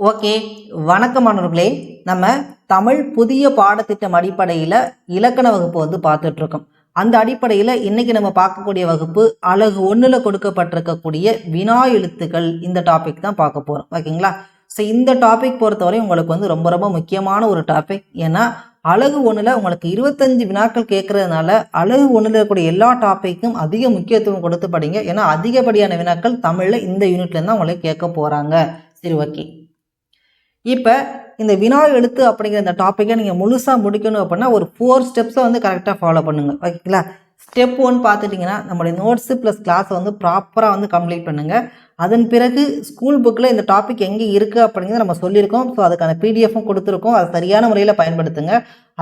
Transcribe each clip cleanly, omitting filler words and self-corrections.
Okay, வணக்கம் மாணவர்களே. நம்ம தமிழ் புதிய பாடத்திட்டம் அடிப்படையில் இலக்கண வகுப்பு பார்த்துட்ருக்கோம். அந்த அடிப்படையில் இன்னைக்கு நம்ம பார்க்கக்கூடிய வகுப்பு அலகு 1ல் கொடுக்கப்பட்டிருக்கக்கூடிய வினா எழுத்துக்கள். இந்த டாபிக் தான் பார்க்க போகிறோம். ஓகேங்களா? ஸோ இந்த டாபிக் பொறுத்தவரை உங்களுக்கு ரொம்ப ரொம்ப முக்கியமான ஒரு டாபிக். ஏன்னா அலகு 1ல் உங்களுக்கு 25 வினாக்கள் கேட்கறதுனால அலகு 1ல் இருக்கக்கூடிய எல்லா டாப்பிக்கும் அதிக முக்கியத்துவம் கொடுத்து படிங்க. ஏன்னா அதிகப்படியான வினாக்கள் தமிழில் இந்த யூனிட்லேருந்து தான் உங்களுக்கு கேட்க போகிறாங்க. சரி, ஓகே. இப்போ இந்த வினா எழுத்து அப்படிங்கிற இந்த டாப்பிக்கை நீங்கள் முழுசாக முடிக்கணும் அப்படின்னா ஒரு 4 ஸ்டெப்ஸை கரெக்டாக ஃபாலோ பண்ணுங்கள். ஓகேங்களா? ஸ்டெப் 1 பார்த்துட்டிங்கன்னா நம்மளுடைய நோட்ஸு ப்ளஸ் கிளாஸை ப்ராப்பராக கம்ப்ளீட் பண்ணுங்கள். அதன் பிறகு ஸ்கூல் புக்கில் இந்த டாபிக் எங்கே இருக்குது அப்படிங்கிறத நம்ம சொல்லியிருக்கோம். ஸோ அதுக்கான பிடிஎஃப்பும் கொடுத்துருக்கோம். அதை சரியான முறையில் பயன்படுத்துங்க.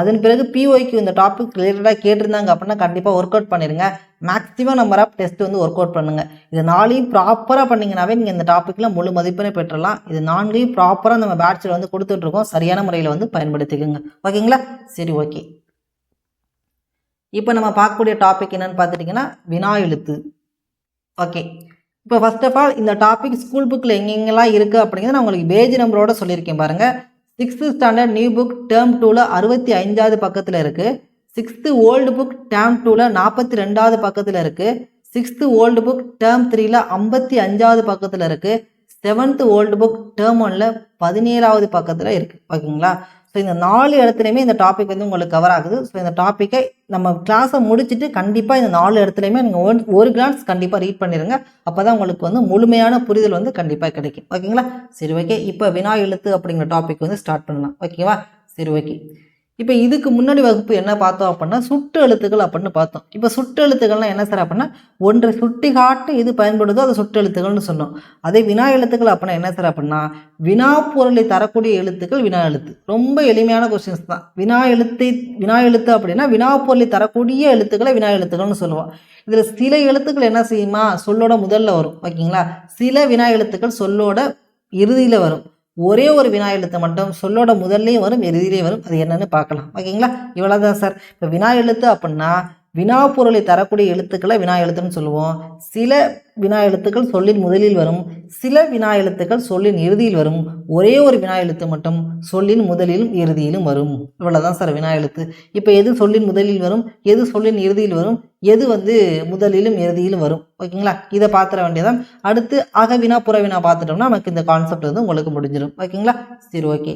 அதன் பிறகு பிஓக்கு இந்த டாபிக் ரிலேட்டடாக கேட்டிருந்தாங்க அப்படின்னா கண்டிப்பாக ஒர்க் அவுட் பண்ணிடுங்க. Maximum number of test work out பண்ணுங்கள். இது 4ஐயும் ப்ராப்பராக பண்ணிங்கனாவே நீங்கள் இந்த டாப்பிக்கில் முழு மதிப்பெண்ணை பெற்றலாம். இது 4ஐயும் ப்ராப்பராக நம்ம பேட்சில் கொடுத்துட்ருக்கோம். சரியான முறையில் பயன்படுத்திக்கோங்க. ஓகேங்களா? சரி, ஓகே. இப்போ நம்ம பார்க்கக்கூடிய டாபிக் என்னன்னு பார்த்துட்டிங்கன்னா வினா எழுத்து. ஓகே, இப்போ ஃபர்ஸ்ட் ஆஃப் ஆல் இந்த டாபிக் ஸ்கூல் புக்கில் எங்கெங்கெல்லாம் இருக்குது அப்படிங்கிறத நான் உங்களுக்கு பேஜ் நம்பரோட சொல்லியிருக்கேன் பாருங்கள். 6th standard new book term 2ல் 65வது பக்கத்தில் இருக்குது. 6th ஓல்டு புக் டேர்ம் 2ல் 42வது பக்கத்தில் இருக்குது. 6th ஓல்டு புக் டேர்ம் 3ல் 55வது பக்கத்தில் இருக்குது. 7th ஓல்டு புக் டேர்ம் 1ல் 17வது பக்கத்தில் இருக்குது. ஓகேங்களா? ஸோ இந்த 4 இடத்துலையுமே இந்த டாபிக் உங்களுக்கு கவர் ஆகுது. ஸோ இந்த டாப்பிக்கை நம்ம கிளாஸை முடிச்சுட்டு கண்டிப்பாக இந்த 4 இடத்துலையுமே நீங்கள் ஒரு கிளான்ஸ் கண்டிப்பாக ரீட் பண்ணிடுங்க. அப்போ தான் உங்களுக்கு முழுமையான புரிதல் கண்டிப்பாக கிடைக்கும். ஓகேங்களா? சரி, ஓகே. இப்போ வினா எழுத்து அப்படிங்கிற டாபிக் ஸ்டார்ட் பண்ணலாம். ஓகேவா? சரி, ஓகே. இப்போ இதுக்கு முன்னாடி வகுப்பு என்ன பார்த்தோம் அப்படின்னா சுட்டு எழுத்துக்கள் அப்படின்னு பார்த்தோம். இப்போ சுட்டு எழுத்துக்கள்லாம் என்ன சார் அப்படின்னா ஒன்றை சுட்டி காட்டு இது பயன்படுதோ அது சுட்டு எழுத்துக்கள்னு சொன்னோம். அதே வினா எழுத்துக்கள் அப்படின்னா என்ன சார் அப்படின்னா வினா பொருளை தரக்கூடிய எழுத்துக்கள் வினா எழுத்து. ரொம்ப எளிமையான கொஸ்டின்ஸ் தான். வினா எழுத்து அப்படின்னா வினா பொருளை தரக்கூடிய எழுத்துக்களை வினா எழுத்துக்கள்னு சொல்லுவோம். இதில் சில எழுத்துக்கள் என்ன செய்யுமா சொல்லோட முதல்ல வரும். ஓகேங்களா? சில வினா எழுத்துக்கள் சொல்லோட இறுதியில் வரும். ஒரே ஒரு வினா எழுத்து மட்டும் சொல்லோட முதல்லையும் வரும் இறுதியிலையும் வரும். அது என்னன்னு பார்க்கலாம். ஓகேங்களா? இவ்வளோதான் சார். இப்போ வினா எழுத்து அப்படின்னா வினா பொருளை தரக்கூடிய எழுத்துக்களை வினா எழுத்துன்னு சொல்லுவோம். சில வினா எழுத்துக்கள் சொல்லின் முதலில் வரும், சில வினா எழுத்துக்கள் சொல்லின் இறுதியில் வரும், ஒரே ஒரு வினா எழுத்து மட்டும் சொல்லின் முதலிலும் இறுதியிலும் வரும். இவ்வளோதான் சார் வினா எழுத்து. இப்போ எது சொல்லின் முதலில் வரும், எது சொல்லின் இறுதியில் வரும், எது முதலிலும் இறுதியிலும் வரும். ஓகேங்களா? இதை பார்த்துட வேண்டியதான். அடுத்து அகவினா புறவினா பார்த்துட்டோம்னா நமக்கு இந்த கான்செப்ட் உங்களுக்கு முடிஞ்சிடும். ஓகேங்களா? சரி, ஓகே.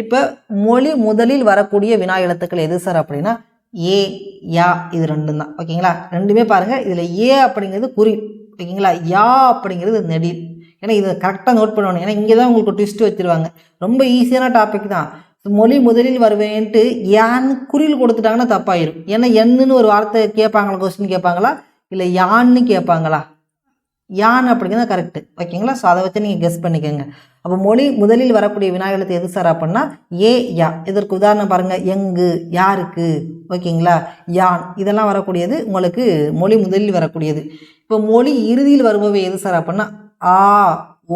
இப்போ மொழி முதலில் வரக்கூடிய வினா எழுத்துக்கள் எது சார் அப்படின்னா ஏ, யா, இது ரெண்டும் தான். ஓகேங்களா? ரெண்டுமே பாருங்கள். இதில் ஏ அப்படிங்கிறது குறில். ஓகேங்களா? யா அப்படிங்கிறது நெடில். ஏன்னா இதை கரெக்டாக நோட் பண்ணணும். ஏன்னா இங்கே தான் உங்களுக்கு ட்விஸ்ட் வச்சுருவாங்க. ரொம்ப ஈஸியான டாபிக் தான். மொழி முதலில் வருவேன்ட்டு யான்னு குறில் கொடுத்துட்டாங்கன்னா தப்பாயிரும். ஏன்னா என்னன்னு ஒரு வார்த்தை கேட்பாங்களா, கொஸ்டின் கேட்பாங்களா, இல்லை யான்னு கேட்பாங்களா? யான் அப்படிங்கிறது கரெக்டு. ஓகேங்களா? ஸோ அதை வச்சு நீங்கள் கெஸ் பண்ணிக்கோங்க. அப்போ மொழி முதலில் வரக்கூடிய வினா எழுத்து எது சார் அப்படின்னா ஏ, யா. இதற்கு உதாரணம் பாருங்கள். எங்கு, யாருக்கு. ஓகேங்களா? யான், இதெல்லாம் வரக்கூடியது உங்களுக்கு மொழி முதலில் வரக்கூடியது. இப்போ மொழி இறுதியில் வருபவை எது சார் அப்படின்னா ஆ,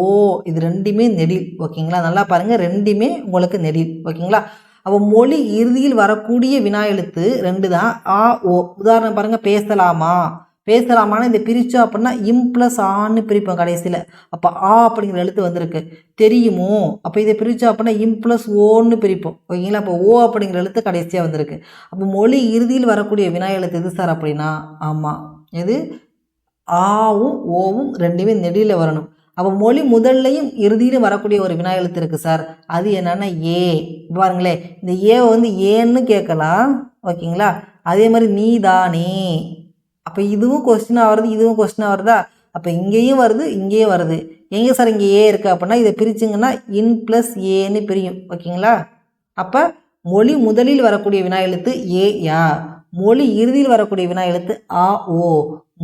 ஓ, இது ரெண்டுமே நெடில். ஓகேங்களா? நல்லா பாருங்கள், ரெண்டுமே உங்களுக்கு நெடில். ஓகேங்களா? அப்போ மொழி இறுதியில் வரக்கூடிய வினா எழுத்து 2 தான், ஆ, ஓ. உதாரணம் பாருங்கள். பேசலாமா, பேசலாமான்னு இதை பிரித்தோம் அப்படின்னா இம் ப்ளஸ் ஆன்னு பிரிப்போம் கடைசியில். அப்போ ஆ அப்படிங்கிற எழுத்து வந்திருக்கு. தெரியுமோ, அப்போ இதை பிரித்தோம் அப்படின்னா இம் ப்ளஸ் ஓன்னு பிரிப்போம். ஓகேங்களா? அப்போ ஓ அப்படிங்கிற எழுத்து கடைசியாக வந்திருக்கு. அப்போ மொழி இறுதியில் வரக்கூடிய வினா எழுத்து எது சார் அப்படின்னா ஆமாம், எது ஆவும் ஓவும் ரெண்டுமே நெடியில் வரணும். அப்போ மொழி முதல்லையும் இறுதியிலும் வரக்கூடிய ஒரு வினா எழுத்து இருக்குது சார். அது என்னன்னா ஏ. பாருங்களேன், இந்த ஏவை ஏன்னு கேட்கலாம். ஓகேங்களா? அதே மாதிரி நீதானே. அப்போ இதுவும் கொஸ்டினாக வருது, இதுவும் கொஸ்டினாக வருதா? அப்போ இங்கேயும் வருது, இங்கேயும் வருது. எங்கே சார் இங்கே ஏ இருக்குது அப்படின்னா இதை பிரிச்சிங்கன்னா இன் ப்ளஸ் ஏன்னு பிரியும். ஓகேங்களா? அப்போ மொழி முதலில் வரக்கூடிய வினா எழுத்து ஏ, யா. மொழி இறுதியில் வரக்கூடிய வினா எழுத்து ஆ, ஓ.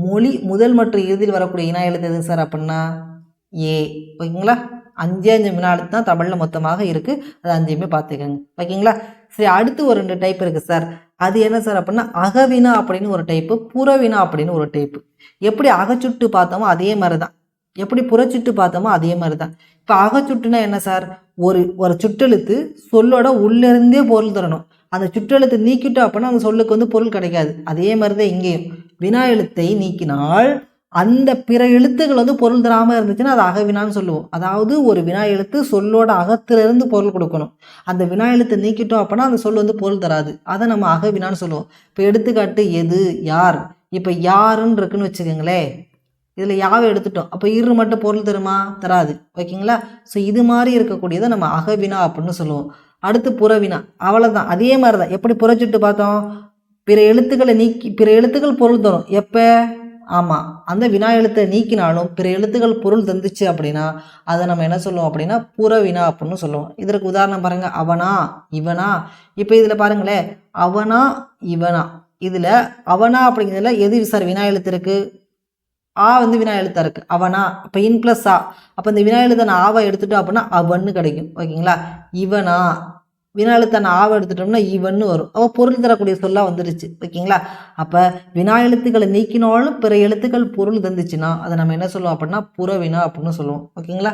மொழி முதல் மற்றும் இறுதியில் வரக்கூடிய வினா எழுத்து எது சார் அப்படின்னா ஏ. ஓகேங்களா? 5 வினா எழுத்து தான் தமிழில் மொத்தமாக இருக்குது. அது 5ஐயுமே பார்த்துக்கோங்க. ஓகேங்களா? சரி, அடுத்து ஒரு 2 டைப் இருக்குது சார். அது என்ன சார் அப்படின்னா அகவினா அப்படின்னு ஒரு டைப்பு, புறவினா அப்படின்னு ஒரு டைப்பு. எப்படி அகச்சுட்டு பார்த்தோமோ அதே மாதிரி தான், எப்படி புறச்சுட்டு பார்த்தோமோ அதே மாதிரி தான். இப்போ அகச்சுட்டுனா என்ன சார், ஒரு சுற்றெழுத்து சொல்லோட உள்ளிருந்தே பொருள் தரணும். அந்த சுற்றெழுத்தை நீக்கிட்டோம் அப்படின்னா அந்த சொல்லுக்கு பொருள் கிடைக்காது. அதே மாதிரி தான் இங்கேயும் வினா எழுத்தை நீக்கினால் அந்த பிற எழுத்துக்கள் வந்து பொருள் தராமல் இருந்துச்சுன்னா அது அகவினான்னு சொல்லுவோம். அதாவது ஒரு வினா எழுத்து சொல்லோட அகத்திலிருந்து பொருள் கொடுக்கணும். அந்த வினா எழுத்தை நீக்கிட்டோம் அப்படின்னா அந்த சொல் வந்து பொருள் தராது. அதை நம்ம அகவினான்னு சொல்லுவோம். இப்போ எடுத்துக்காட்டு எது, யார். இப்போ யாருன்னு இருக்குன்னு வச்சுக்கோங்களேன், இதில் யாவை எடுத்துட்டோம், அப்போ இரு மட்டும் பொருள் தருமா? தராது. ஓகேங்களா? ஸோ இது மாதிரி இருக்கக்கூடியதை நம்ம அகவினா அப்படின்னு சொல்லுவோம். அடுத்து புறவினா, அவ்வளோதான். அதே மாதிரி தான். எப்படி புறச்சுட்டு பார்த்தோம்? பிற எழுத்துக்களை நீக்கி பிற எழுத்துக்கள் பொருள் தரும். எப்போ? ஆமாம், அந்த வினா எழுத்தை நீக்கினாலும் பிற எழுத்துக்கள் பொருள் தந்துச்சு அப்படின்னா அதை நம்ம என்ன சொல்லுவோம் அப்படின்னா புறவினா அப்படின்னு சொல்லுவோம். இதற்கு உதாரணம் பாருங்கள், அவனா, இவனா. இப்போ இதில் பாருங்களேன், அவனா, இவனா. இதில் அவனா அப்படிங்கிறதுல எது சார் வினா எழுத்து இருக்குது? ஆ வந்து வினா எழுத்தா இருக்குது. அவனா, இப்போ இன் ப்ளஸ் ஆ. அப்போ இந்த வினா எழுத்தை நான் ஆவை எடுத்துட்டோம் அப்படின்னா அவன்னு கிடைக்கும். ஓகேங்களா? இவனா, வினா எழுத்தை நான் ஆவை எடுத்துட்டோம்னா இவன்னு வரும். அப்போ பொருள் தரக்கூடிய சொல்லாக வந்துருச்சு. ஓகேங்களா? அப்போ வினா எழுத்துக்களை நீக்கினாலும் பிற எழுத்துக்கள் பொருள் தந்துச்சுன்னா அதை நம்ம என்ன சொல்லுவோம் அப்படின்னா புறவினா அப்படின்னு சொல்லுவோம். ஓகேங்களா?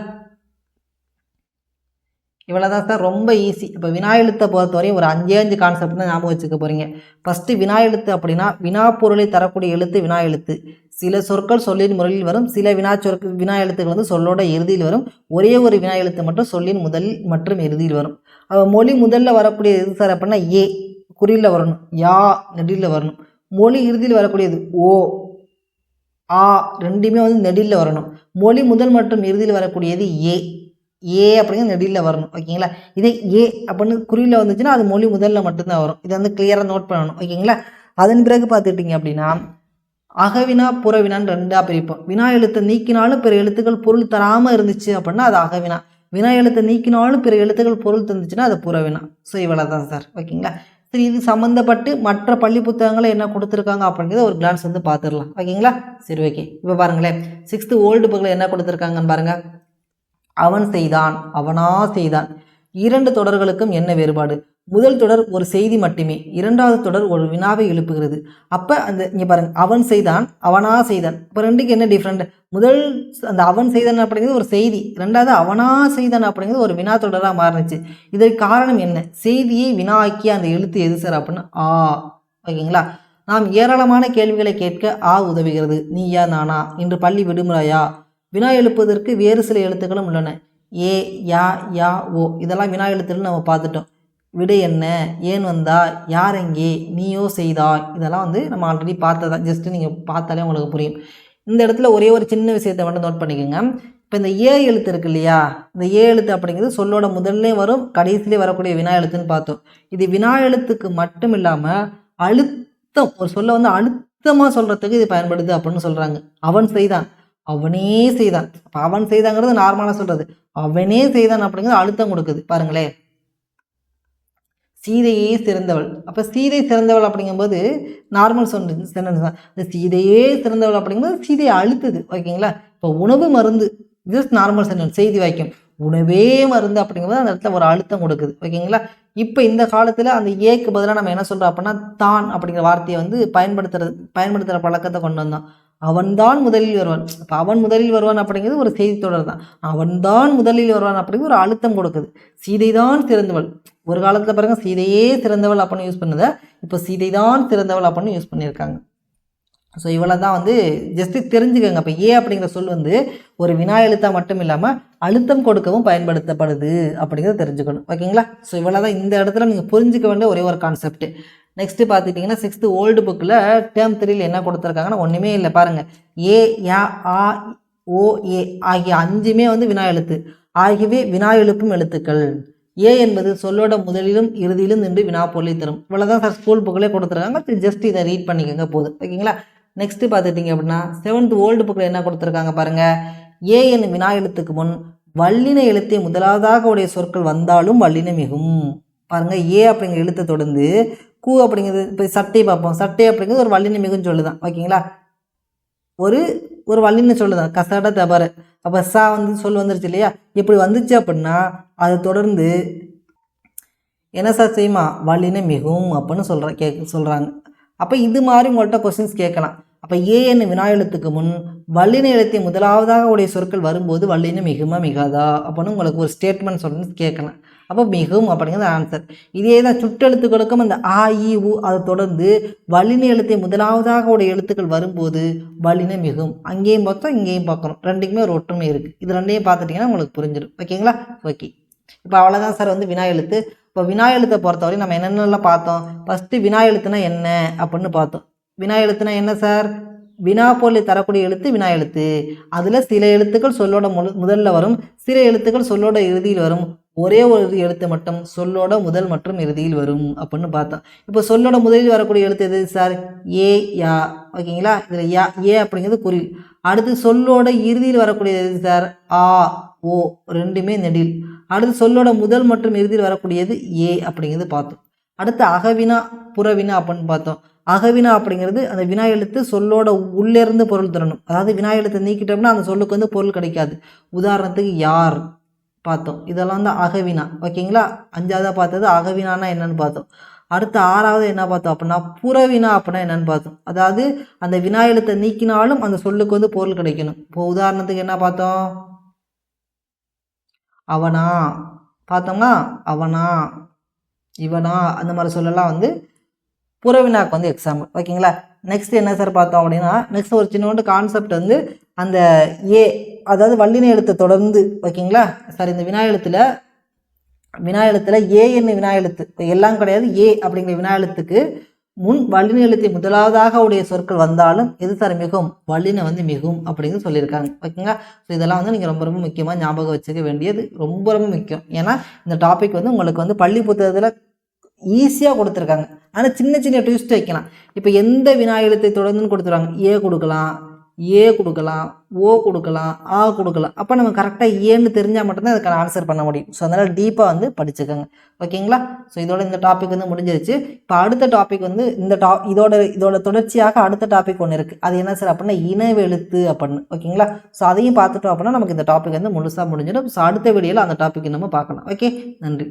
இவ்வளோதான் சார், ரொம்ப ஈஸி. இப்போ வினா எழுத்தை பொறுத்தவரையும் ஒரு 5 கான்செப்ட் தான் ஞாபகம் வச்சுக்க போகிறீங்க. ஃபஸ்ட்டு வினா எழுத்து அப்படின்னா வினா பொருளை தரக்கூடிய எழுத்து வினா எழுத்து. சில சொற்கள் சொல்லின் முறையில் வரும், சில வினா எழுத்துக்கள் வந்து சொல்லோட இறுதியில் வரும். ஒரே ஒரு வினா எழுத்து மட்டும் சொல்லின் முதலில் மற்றும் இறுதியில் வரும். மொழி முதல்ல வரக்கூடிய எது சார் அப்படின்னா ஏ குறியில் வரணும், யா நெடியில் வரணும். மொழி இறுதியில் வரக்கூடியது ஓ, ஆ ரெண்டுமே வந்து நெடியில் வரணும். மொழி முதல் மற்றும் இறுதியில் வரக்கூடியது ஏ அப்படிங்கிறது நெடியில் வரணும். ஓகேங்களா? இதே ஏ அப்படின்னு குறியில் வந்துச்சுன்னா அது மொழி முதல்ல மட்டும்தான் வரும். இதை வந்து கிளியராக நோட் பண்ணணும். ஓகேங்களா? அதன் பிறகு பார்த்துக்கிட்டிங்க அப்படின்னா அகவினா புறவினான்னு ரெண்டாக பிரிப்போம். வினா எழுத்தை நீக்கினாலும் பிற எழுத்துக்கள் பொருள் தராமல் இருந்துச்சு அப்படின்னா அது அகவினா. வினா எழுத்தை நீக்கினாலும் பிற எழுத்துக்கள் பொருள் தந்துச்சுன்னா அது புறவினா. ஸோ இவ்வளோ தான் சார். ஓகேங்களா? சரி, இது சம்மந்தப்பட்டு மற்ற பள்ளி புத்தகங்களை என்ன கொடுத்துருக்காங்க அப்படிங்கிறத ஒரு கிளான்ஸ் வந்து பார்த்துடலாம். ஓகேங்களா? சரி, ஓகே. இப்போ பாருங்களேன், 6th ஓல்டு புக்கில் என்ன கொடுத்துருக்காங்கன்னு பாருங்கள். அவன் செய்தான், அவனா செய்தான். 2 தொடர்களுக்கும் என்ன வேறுபாடு? முதல் தொடர் ஒரு செய்தி மட்டுமே, இரண்டாவது தொடர் ஒரு வினாவை எழுப்புகிறது. அப்போ இங்கே பாருங்கள், அவன் செய்தான், அவனா செய்தான். இப்போ ரெண்டுக்கு என்ன டிஃப்ரெண்ட்? முதல் அந்த அவன் செய்தான் அப்படிங்கிறது ஒரு செய்தி, ரெண்டாவது அவனா செய்தான் அப்படிங்கிறது ஒரு வினா தொடராக மாறினுச்சு. இதற்கு காரணம் என்ன? செய்தியை வினா ஆக்கிய அந்த எழுத்து எது சார் அப்படின்னா ஆ. ஓகேங்களா? நாம் ஏராளமான கேள்விகளை கேட்க ஆ உதவுகிறது. நீயா நானா, இன்று பள்ளி விடுமுறையா. வினா எழுப்புவதற்கு வேறு சில எழுத்துக்களும் உள்ளன. ஏ, யா, யா, ஓ இதெல்லாம் வினா எழுத்துக்கள் நம்ம பார்த்துட்டோம். விடை என்ன, ஏன் வந்தா, யார் எங்கே, நீயோ செய்தாய், இதெல்லாம் வந்து நம்ம ஆல்ரெடி பார்த்ததா. ஜஸ்ட்டு நீங்கள் பார்த்தாலே உங்களுக்கு புரியும். இந்த இடத்துல ஒரே ஒரு சின்ன விஷயத்தை மட்டும் நோட் பண்ணிக்கோங்க. இப்போ இந்த ஏ எழுத்து இருக்கு இல்லையா, இந்த ஏ எழுத்து அப்படிங்கிறது சொல்லோட முதல்லே வரும், கடைசியிலே வரக்கூடிய வினா எழுத்துன்னு பார்த்தோம். இது வினா எழுத்துக்கு மட்டும் இல்லாமல் அழுத்தம், ஒரு சொல்ல வந்து அழுத்தமாக சொல்கிறதுக்கு இது பயன்படுது அப்படின்னு சொல்கிறாங்க. அவன் செய்தான், அவனே செய்தான். அப்போ அவன் செய்தாங்கிறது நார்மலாக சொல்கிறது, அவனே செய்தான் அப்படிங்கிறது அழுத்தம் கொடுக்குது. பாருங்களேன், சீதையே சிறந்தவள். அப்போ சீதை சிறந்தவள் அப்படிங்கும்போது நார்மல் சென்டென்ஸ் தான். இந்த சீதையே சிறந்தவள் அப்படிங்கும்போது சீதையை அழுத்துது. ஓகேங்களா? இப்போ உணவு மருந்து, இது நார்மல் சென்டென்ஸ், செய்தி வாக்கியம். உணவே மருந்து அப்படிங்கும்போது அந்த இடத்துல ஒரு அழுத்தம் கொடுக்குது. ஓகேங்களா? இப்போ இந்த காலத்தில் அந்த ஏக்கு பதிலாக நம்ம என்ன சொல்கிறோம் அப்படின்னா தான் அப்படிங்கிற வார்த்தையை வந்து பயன்படுத்துகிற பழக்கத்தை கொண்டு வந்தோம். அவன்தான் முதலில் வருவான். இப்போ அவன் முதலில் வருவான் அப்படிங்கிறது ஒரு செய்தி தொடர் தான். அவன்தான் முதலில் வருவான் அப்படிங்கிறது ஒரு அழுத்தம் கொடுக்குது. சீதைதான் சிறந்தவள், ஒரு காலத்தில் பாருங்கள் சீதையே சிறந்தவள் அப்படின்னு யூஸ் பண்ணதை இப்போ சீதைதான் சிறந்தவள் அப்படின்னு யூஸ் பண்ணியிருக்காங்க. ஸோ இவ்வளோ தான் வந்து ஜஸ்ட்டு தெரிஞ்சுக்கோங்க. இப்போ ஏ அப்படிங்கிற சொல் வந்து ஒரு வினா எழுத்தாக மட்டும் இல்லாமல் அழுத்தம் கொடுக்கவும் பயன்படுத்தப்படுது அப்படிங்கிறத தெரிஞ்சுக்கணும். ஓகேங்களா? ஸோ இவ்வளோ தான் இந்த இடத்துல நீங்கள் புரிஞ்சிக்க வேண்டிய ஒரே ஒரு கான்செப்ட். நெக்ஸ்ட்டு பார்த்துட்டிங்கன்னா 6th ஓல்டு புக்கில் டேர்ம் 3 என்ன கொடுத்துருக்காங்கன்னா ஒன்றுமே இல்லை. பாருங்கள், ஏ, யா, ஆ, ஓ, ஏ ஆகிய 5மே வந்து வினா எழுத்து. ஆகியவே வினா எழுப்பும் எழுத்துக்கள். ஏ என்பது சொல்லோட முதலிலும் இறுதியிலும் நின்று வினா பொருளை தரும். இவ்வளோதான் சார் ஸ்கூல் புக்கிலே கொடுத்துருக்காங்க. ஜஸ்ட் இதை ரீட் பண்ணிக்கோங்க போதும். ஓகேங்களா? நெக்ஸ்ட்டு பார்த்துட்டிங்க அப்படின்னா 7th ஓல்டு புக்கில் என்ன கொடுத்துருக்காங்க பாருங்கள். ஏ என்னும் வினா எழுத்துக்கு முன் வல்லின எழுத்தை முதலாவதாக உடைய சொற்கள் வந்தாலும் வல்லினம் மிகும். பாருங்கள், ஏ அப்படிங்கிற எழுத்தை தொடர்ந்து கூ அப்படிங்கிறது, இப்போ சட்டை பார்ப்போம். சட்டை அப்படிங்கிறது ஒரு வல்லின மிகுன்னு சொல்லுதான். ஓகேங்களா? ஒரு வல்லின சொல்லுதான், கசட தபர. அப்போ சா வந்து சொல் வந்துருச்சு இல்லையா? இப்படி வந்துச்சு அப்படின்னா அதை தொடர்ந்து என்ன சார் செய்யுமா, வல்லின மிகும் அப்படின்னு சொல்கிறாங்க. அப்போ இது மாதிரி உங்கள்கிட்ட கொஸ்டின்ஸ் கேட்கலாம். அப்போ ஏ என்ன வினா எழுத்துக்கு முன் வல்லின எழுத்தை முதலாவதாக உடைய சொற்கள் வரும்போது வல்லினம் மிகுமா மிகாதா அப்படின்னு உங்களுக்கு ஒரு ஸ்டேட்மெண்ட் சொல்லணும்னு கேட்கலாம். அப்போ மிகும் அப்படிங்கிறது ஆன்சர். இதே தான் சுட்டெழுத்துக்களுக்கும் அந்த ஆ இ உ அதை தொடர்ந்து வல்லின எழுத்தை முதலாவதாக உடைய எழுத்துக்கள் வரும்போது வல்லின மிகும். அங்கேயும் பார்த்தோம் இங்கேயும் பார்க்கணும், ரெண்டுக்குமே ஒரு ஒற்றுமை இருக்குது. இது ரெண்டையும் பார்த்துட்டிங்கன்னா உங்களுக்கு புரிஞ்சிடும். ஓகேங்களா? ஓகே, இப்போ அவ்வளோதான் சார் வந்து வினா எழுத்து. இப்போ வினா எழுத்தை பொறுத்தவரை நம்ம என்னென்னலாம் பார்த்தோம்? ஃபஸ்ட்டு வினா எழுத்துனா என்ன அப்படின்னு பார்த்தோம். வினா எழுத்துனா என்ன சார்? வினா பொருளை தரக்கூடிய எழுத்து வினா எழுத்து. அதில் சில எழுத்துக்கள் சொல்லோட முதல்ல வரும், சில எழுத்துக்கள் சொல்லோட இறுதியில் வரும், ஒரே ஒரு எழுத்து மட்டும் சொல்லோட முதல் மற்றும் இறுதியில் வரும் அப்படின்னு பார்த்தோம். இப்போ சொல்லோட முதலில் வரக்கூடிய எழுத்து எது சார்? ஏ யா. ஓகேங்களா? இதில் யா ஏ அப்படிங்கிறது குறில். அடுத்து சொல்லோட இறுதியில் வரக்கூடியது எது சார்? ஆ ஓ, ரெண்டுமே நெடில். அடுத்து சொல்லோட முதல் மற்றும் இறுதியில் வரக்கூடியது ஏ அப்படிங்கிறது பார்த்தோம். அடுத்து அகவினா புறவினா அப்படின்னு பார்த்தோம். அகவினா அப்படிங்கிறது அந்த வினா எழுத்து சொல்லோட உள்ளேருந்து பொருள் தரணும். அதாவது வினா எழுத்தை நீக்கிட்டோம்னா அந்த சொல்லுக்கு வந்து பொருள் கிடைக்காது. உதாரணத்துக்கு யார் பார்த்தோம். இதெல்லாம் தான் அகவினா. ஓகேங்களா? 5ஆவதாக பார்த்தது அகவினானா என்னன்னு பார்த்தோம். அடுத்து 6ஆவது என்ன பார்த்தோம் அப்படின்னா புறவினா அப்படின்னா என்னன்னு பார்த்தோம். அதாவது அந்த வினா எழுத்தை நீக்கினாலும் அந்த சொல்லுக்கு வந்து பொருள் கிடைக்கணும். இப்போ உதாரணத்துக்கு என்ன பார்த்தோம்? அவனா பார்த்தோம்னா அவனா இவனா அந்த மாதிரி சொல்லலாம் வந்து புறவினாக்கு வந்து எக்ஸாம்பிள். ஓகேங்களா? நெக்ஸ்ட் என்ன சார் பார்த்தோம் அப்படின்னா நெக்ஸ்ட் ஒரு சின்னோண்டு கான்செப்ட் வந்து அந்த ஏ அதாவது வல்லின எழுத்தை தொடர்ந்து. ஓகேங்களா சார்? இந்த வினா எழுத்தில் ஏ என்ன வினா எழுத்து எல்லாம் கிடையாது. ஏ அப்படிங்கிற வினா எழுத்துக்கு முன் வல்லின எழுத்தை முதலாவதாக உடைய சொற்கள் வந்தாலும் எது சார் மிகும்? வல்லின வந்து மிகும் அப்படிங்கிறது சொல்லியிருக்காங்க. ஓகேங்களா? ஸோ இதெல்லாம் வந்து நீங்கள் ரொம்ப ரொம்ப முக்கியமாக ஞாபகம் வச்சுக்க வேண்டியது ரொம்ப ரொம்ப முக்கியம். ஏன்னா இந்த டாபிக் வந்து உங்களுக்கு வந்து பள்ளி புத்தகத்தில் ஈஸியாக கொடுத்துருக்காங்க. ஆனால் சின்ன சின்ன ட்விஸ்ட் வைக்கலாம். இப்போ எந்த வினா எழுத்தை தொடர்ந்துன்னு கொடுத்துருவாங்க. ஏ கொடுக்கலாம், ஏ கொடுக்கலாம், ஓ கொடுக்கலாம், ஆ கொடுக்கலாம். அப்போ நம்ம கரெக்டாக ஏன்னு தெரிஞ்சால் மட்டும்தான் அதுக்கான ஆன்சர் பண்ண முடியும். ஸோ அதனால் டீப்பாக வந்து படிச்சுக்கோங்க. ஓகேங்களா? ஸோ இதோட இந்த டாபிக் வந்து முடிஞ்சிருச்சு. இப்போ அடுத்த டாபிக் வந்து இதோட தொடர்ச்சியாக அடுத்த டாபிக் ஒன்று இருக்குது. அது என்ன சார் அப்படின்னா இனவெழுத்து அப்படின்னு. ஓகேங்களா? ஸோ அதையும் பார்த்துட்டோம் அப்படின்னா நமக்கு இந்த டாபிக் வந்து முழுசாக முடிஞ்சிடும். ஸோ அடுத்த வீடியோவில் அந்த டாபிக் நம்ம பார்க்கலாம். ஓகே, நன்றி.